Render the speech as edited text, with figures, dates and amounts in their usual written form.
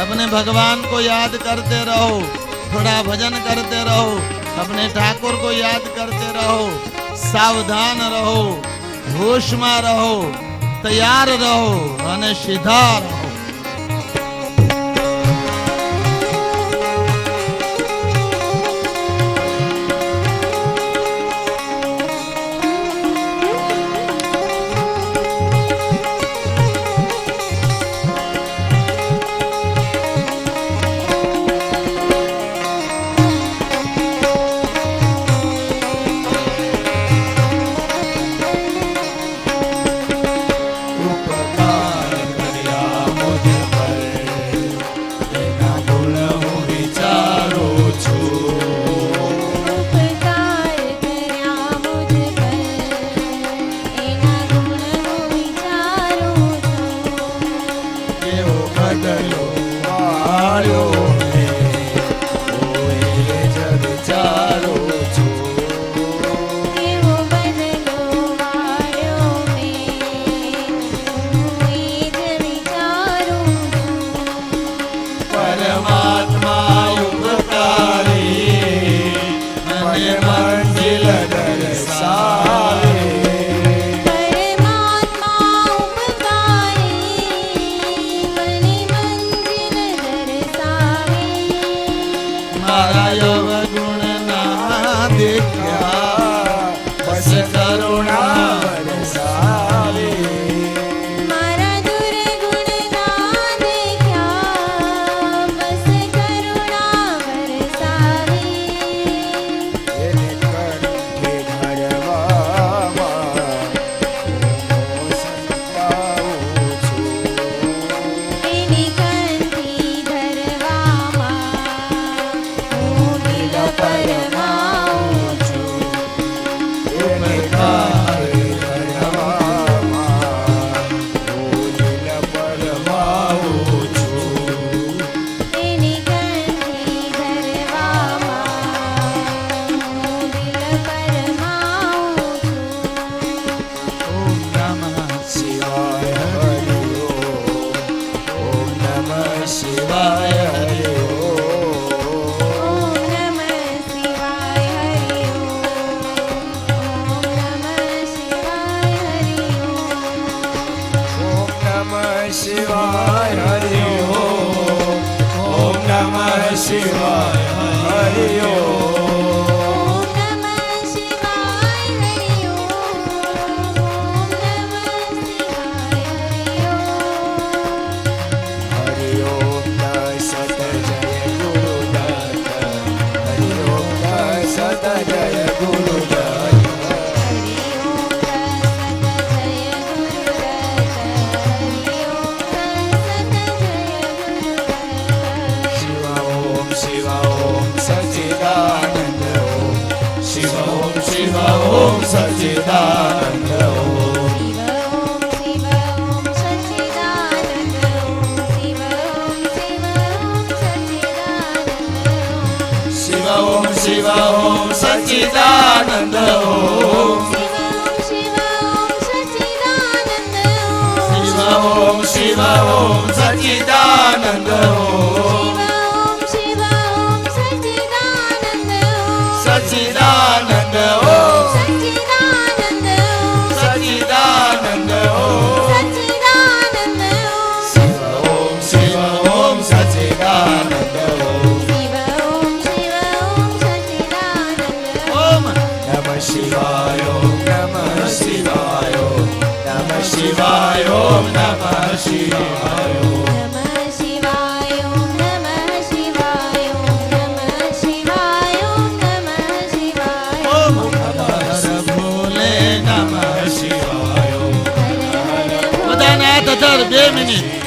अपने भगवान को याद करते रहो, थोड़ा भजन करते रहो, अपने ठाकुर को याद करते रहो, सावधान रहो, होश में रहो, तैयार रहो और सीधा रहो। શિવાય હરિ ઓમ નમઃ શિવાય હરિ ઓમ નમઃ શિવાય હરિ ઓમ હરિ ઓમ સત જય ગુરુદત્ત હરિ ઓમ સત જય ગુરુદત્ત શિવ ઓમ સચિદાનંદ ઓમ શિવ ઓમ સચિદાનંદ ઓમ શિવ ઓમ સચિદાનંદ ઓમ શિવ ઓમ સચિદાનંદ શિવ ઓમ સચિદાનંદ ઓમ સચિદાનંદ ઓમ સચિદાનંદ ઓમ શિવ ઓમ સચિદાનંદ ઓમ નમઃ શિવાય ઓમ નમઃ શિવાય ઓમ નમઃ શિવાય ઓમ નમઃ શિવાય ઓમ ઓમ હર ભોલે નમઃ શિવાય ઓમ બધાને હાથ ધર 2 મિનિટ